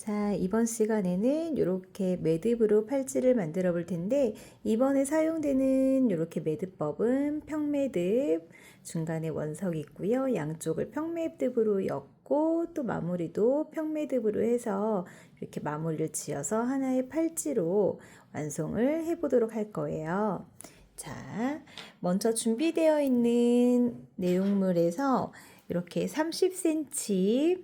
자, 이번 시간에는 이렇게 매듭으로 팔찌를 만들어 볼 텐데, 이번에 사용되는 이렇게 매듭법은 평매듭, 중간에 원석이 있고요. 양쪽을 평매듭으로 엮고 또 마무리도 평매듭으로 해서 이렇게 마무리를 지어서 하나의 팔찌로 완성을 해 보도록 할 거예요. 자, 먼저 준비되어 있는 내용물에서 이렇게 30cm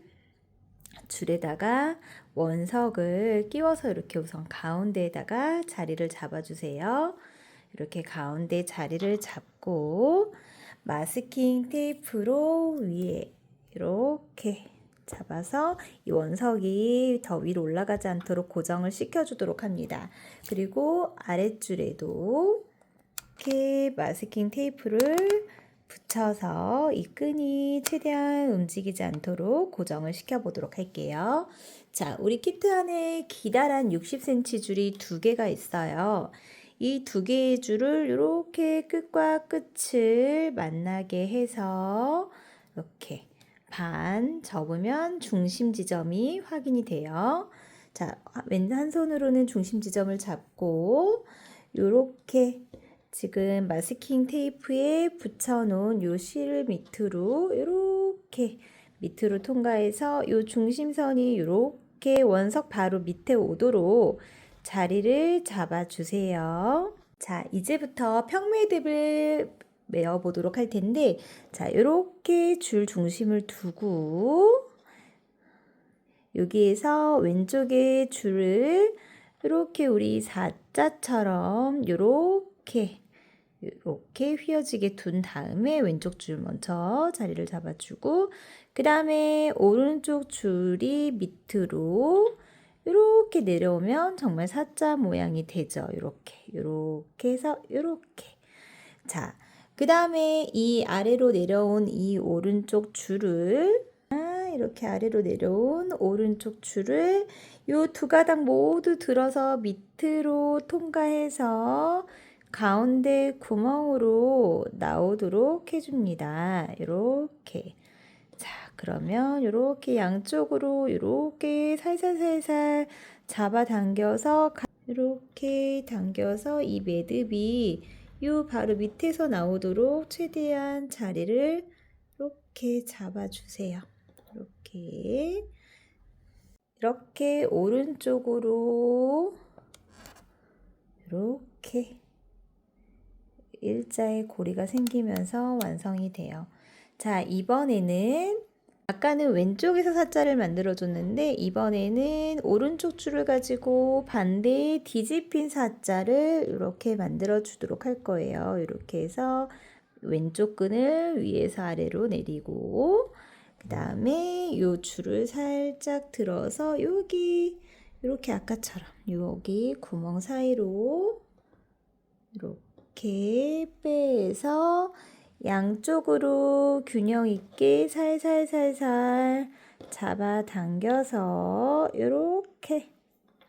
줄에다가 원석을 끼워서 이렇게 우선 가운데에다가 자리를 잡아주세요. 이렇게 가운데 자리를 잡고 마스킹 테이프로 위에 이렇게 잡아서 이 원석이 더 위로 올라가지 않도록 고정을 시켜주도록 합니다. 그리고 아랫줄에도 이렇게 마스킹 테이프를 붙여서 이 끈이 최대한 움직이지 않도록 고정을 시켜 보도록 할게요. 자, 우리 키트 안에 기다란 60cm 줄이 두 개가 있어요. 이 두 개의 줄을 이렇게 끝과 끝을 만나게 해서 이렇게 반 접으면 중심 지점이 확인이 돼요. 자, 왼 한 손으로는 중심 지점을 잡고 이렇게 지금 마스킹 테이프에 붙여놓은 요 실 밑으로 이렇게 밑으로 통과해서 요 중심선이 이렇게 원석 바로 밑에 오도록 자리를 잡아주세요. 자, 이제부터 평매듭을 메어 보도록 할 텐데, 자, 이렇게 줄 중심을 두고 여기에서 왼쪽에 줄을 이렇게 우리 사자처럼 이렇게 휘어지게 둔 다음에 왼쪽 줄 먼저 자리를 잡아주고 그 다음에 오른쪽 줄이 밑으로 이렇게 내려오면 정말 사자 모양이 되죠. 이렇게 해서 이렇게. 자, 그 다음에 이 아래로 내려온 이 오른쪽 줄을 이렇게 아래로 내려온 오른쪽 줄을 요 두 가닥 모두 들어서 밑으로 통과해서 가운데 구멍으로 나오도록 해줍니다. 이렇게. 자, 그러면 이렇게 양쪽으로 이렇게 살살살살 잡아당겨서 이렇게 당겨서 이 매듭이 요 바로 밑에서 나오도록 최대한 자리를 이렇게 잡아주세요. 이렇게 오른쪽으로 이렇게 일자의 고리가 생기면서 완성이 돼요. 자, 이번에는 아까는 왼쪽에서 사자를 만들어 줬는데 이번에는 오른쪽 줄을 가지고 반대에 뒤집힌 사자를 이렇게 만들어 주도록 할 거예요. 이렇게 해서 왼쪽 끈을 위에서 아래로 내리고 그 다음에 이 줄을 살짝 들어서 여기 이렇게 아까처럼 여기 구멍 사이로 이렇게 빼서 양쪽으로 균형 있게 살살살살 잡아당겨서 이렇게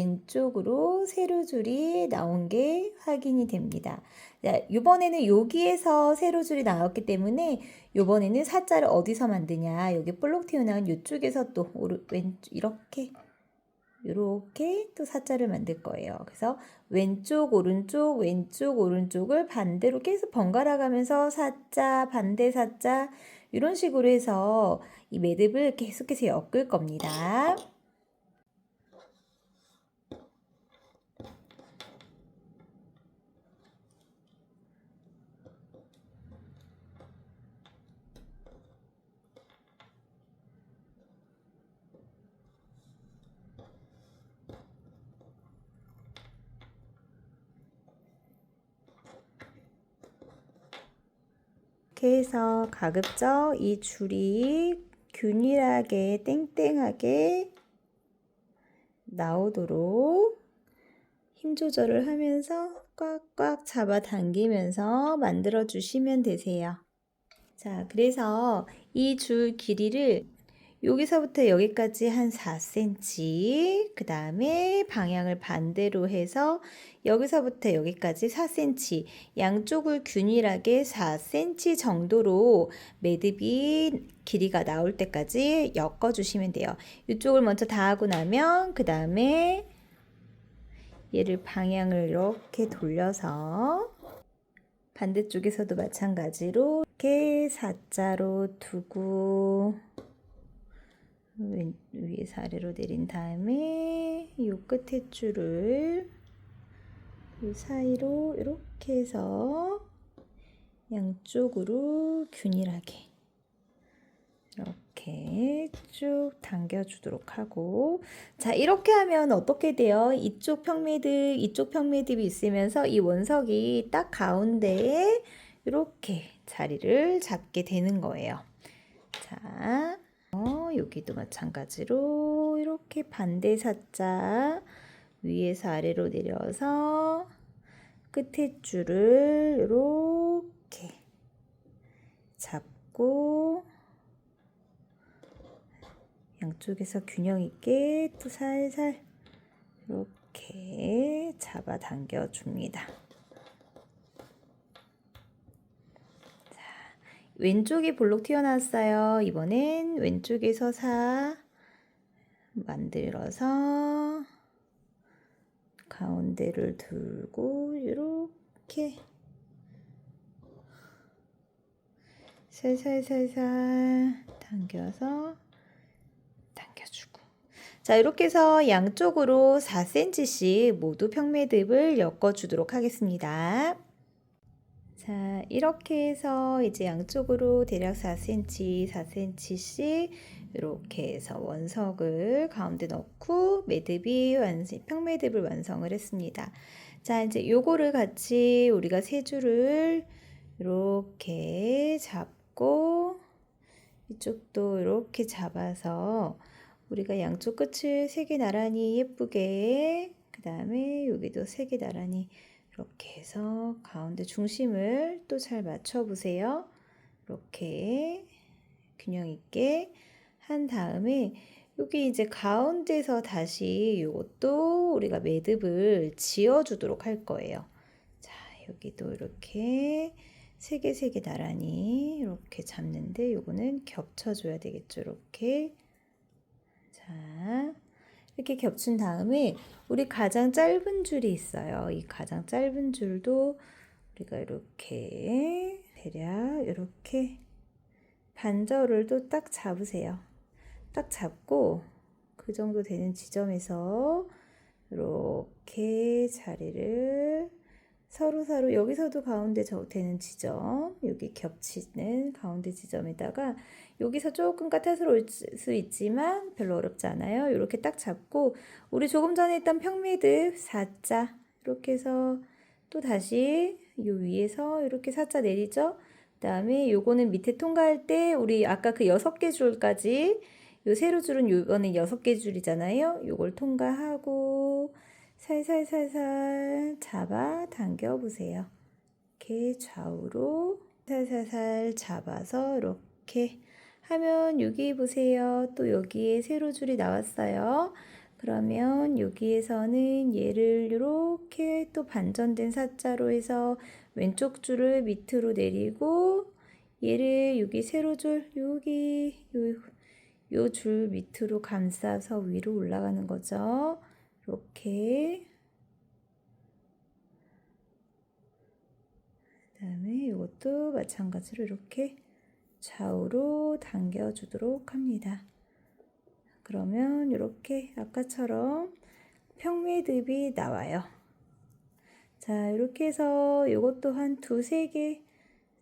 왼쪽으로 세로줄이 나온 게 확인이 됩니다. 자, 이번에는 여기에서 세로줄이 나왔기 때문에 이번에는 사자를 어디서 만드냐, 여기 볼록 튀어나온 이쪽에서 또 이렇게 또 사자를 만들 거예요. 그래서 왼쪽 오른쪽 왼쪽 오른쪽을 반대로 계속 번갈아 가면서 사자 반대 사자 이런 식으로 해서 이 매듭을 계속해서 엮을 겁니다. 이렇게 해서 가급적 이 줄이 균일하게 땡땡하게 나오도록 힘 조절을 하면서 꽉꽉 잡아당기면서 만들어 주시면 되세요. 자, 그래서 이 줄 길이를 여기서부터 여기까지 한 4cm, 그 다음에 방향을 반대로 해서 여기서부터 여기까지 4cm, 양쪽을 균일하게 4cm 정도로 매듭이 길이가 나올 때까지 엮어주시면 돼요. 이쪽을 먼저 다 하고 나면 그 다음에 얘를 방향을 이렇게 돌려서 반대쪽에서도 마찬가지로 이렇게 4자로 두고 위에서 아래로 내린 다음에 이 끝에 줄을 이 사이로 이렇게 해서 양쪽으로 균일하게 이렇게 쭉 당겨주도록 하고, 자, 이렇게 하면 어떻게 돼요? 이쪽 평매듭이 있으면서 이 원석이 딱 가운데에 이렇게 자리를 잡게 되는 거예요. 자, 여기도 마찬가지로 이렇게 반대 사자 위에서 아래로 내려서 끝에 줄을 이렇게 잡고 양쪽에서 균형 있게 또 살살 이렇게 잡아 당겨 줍니다. 왼쪽이 볼록 튀어나왔어요. 이번엔 왼쪽에서 4 만들어서 가운데를 들고 이렇게 살살살살 당겨서 당겨주고, 자, 이렇게 해서 양쪽으로 4cm씩 모두 평매듭을 엮어주도록 하겠습니다. 자, 이렇게 해서 이제 양쪽으로 대략 4cm, 4cm씩 이렇게 해서 원석을 가운데 넣고 평매듭을 완성을 했습니다. 자, 이제 요거를 같이 우리가 세 줄을 이렇게 잡고 이쪽도 이렇게 잡아서 우리가 양쪽 끝을 3개 나란히 예쁘게, 그 다음에 여기도 3개 나란히 이렇게 해서 가운데 중심을 또 잘 맞춰 보세요. 이렇게 균형 있게 한 다음에 여기 이제 가운데서 다시 이것도 우리가 매듭을 지어 주도록 할 거예요. 자, 여기도 이렇게 3개 나란히 이렇게 잡는데 요거는 겹쳐 줘야 되겠죠. 이렇게. 자, 이렇게 겹친 다음에 우리 가장 짧은 줄이 있어요. 이 가장 짧은 줄도 우리가 이렇게 대략 이렇게 반절을 또 딱 잡으세요. 딱 잡고 그 정도 되는 지점에서 이렇게 자리를 서로 여기서도 가운데 되는 지점, 여기 겹치는 가운데 지점에다가 여기서 조금 까탈스러울 수 있지만 별로 어렵지 않아요. 이렇게 딱 잡고 우리 조금 전에 했던 평매듭 4자 이렇게 해서 또 다시 요 위에서 이렇게 4자 내리죠. 그 다음에 요거는 밑에 통과할 때 우리 아까 그 6개 줄까지, 요 세로 줄은 요거는 6개 줄이잖아요. 요걸 통과하고 살살살살 잡아 당겨 보세요. 이렇게 좌우로 살살살 잡아서 이렇게 하면 여기 보세요. 또 여기에 세로 줄이 나왔어요. 그러면 여기에서는 얘를 이렇게 또 반전된 사자로 해서 왼쪽 줄을 밑으로 내리고 얘를 여기 세로 줄 여기 요 줄 밑으로 감싸서 위로 올라가는 거죠. 이렇게. 그다음에 이것도 마찬가지로 이렇게 좌우로 당겨 주도록 합니다. 그러면 이렇게 아까처럼 평매듭이 나와요. 자, 이렇게 해서 이것도 한 2-3개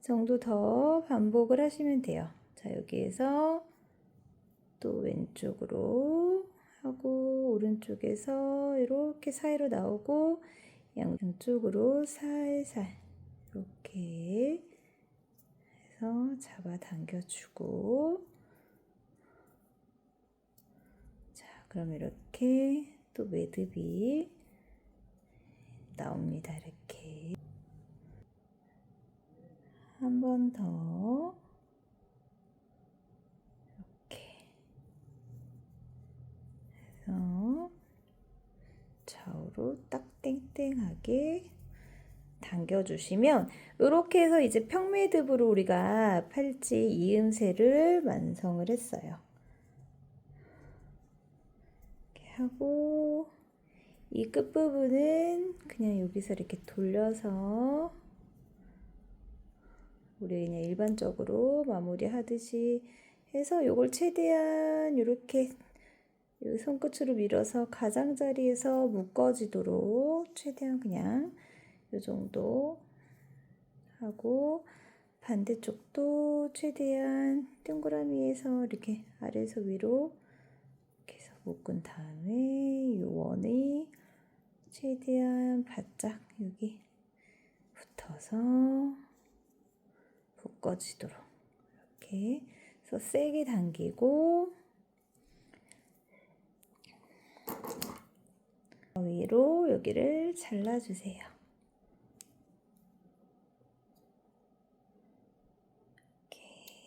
정도 더 반복을 하시면 돼요. 자, 여기에서 또 왼쪽으로 하고 오른쪽에서 이렇게 사이로 나오고 양쪽으로 살살 이렇게 해서 잡아 당겨주고, 자, 그럼 이렇게 또 매듭이 나옵니다. 이렇게 한 번 더 이렇게 해서 좌우로 딱 땡땡하게 당겨주시면 이렇게 해서 이제 평매듭으로 우리가 팔찌 이음새를 완성을 했어요. 이렇게 하고 이 끝부분은 그냥 여기서 이렇게 돌려서 우리 그냥 일반적으로 마무리 하듯이 해서 요걸 최대한 이렇게 손끝으로 밀어서 가장자리에서 묶어지도록 최대한 그냥 요 정도 하고 반대쪽도 최대한 동그라미에서 이렇게 아래에서 위로 이렇게 해서 묶은 다음에 요 원이 최대한 바짝 여기 붙어서 묶어지도록 이렇게 해서 세게 당기고 위로 여기를 잘라주세요.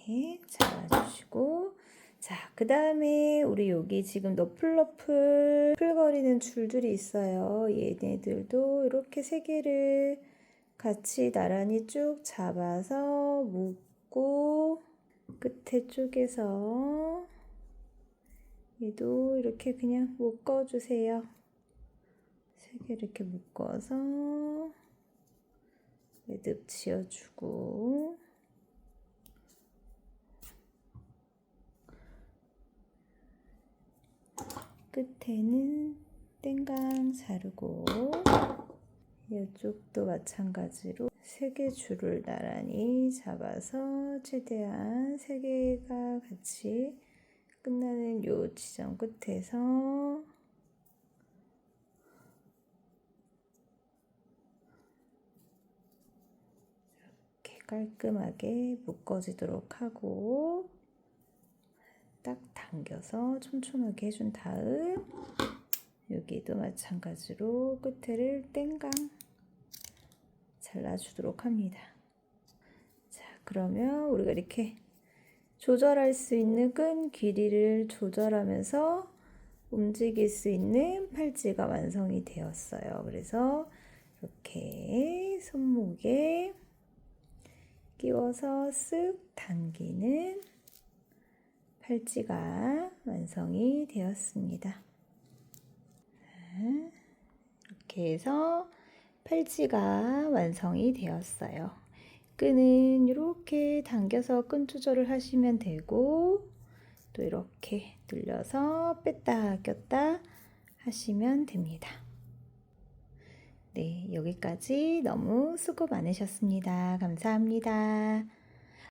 이렇게 잘라주시고 자, 그 다음에 우리 여기 지금 너플너플 풀거리는 줄들이 있어요. 얘네들도 이렇게 세 개를 같이 나란히 쭉 잡아서 묶고 끝에 쪽에서 얘도 이렇게 그냥 묶어주세요. 세 개 이렇게 묶어서 매듭 지어주고 끝에는 땡강 자르고 이쪽도 마찬가지로 세 개 줄을 나란히 잡아서 최대한 세 개가 같이 끝나는 요 지점 끝에서 이렇게 깔끔하게 묶어지도록 하고 딱 당겨서 촘촘하게 해준 다음 여기도 마찬가지로 끝에를 땡강 잘라주도록 합니다. 자, 그러면 우리가 이렇게 조절할 수 있는 끈 길이를 조절하면서 움직일 수 있는 팔찌가 완성이 되었어요. 그래서 이렇게 손목에 끼워서 쓱 당기는 팔찌가 완성이 되었습니다. 이렇게 해서 팔찌가 완성이 되었어요. 끈은 이렇게 당겨서 끈 조절을 하시면 되고 또 이렇게 눌려서 뺐다 꼈다 하시면 됩니다. 네, 여기까지 너무 수고 많으셨습니다. 감사합니다.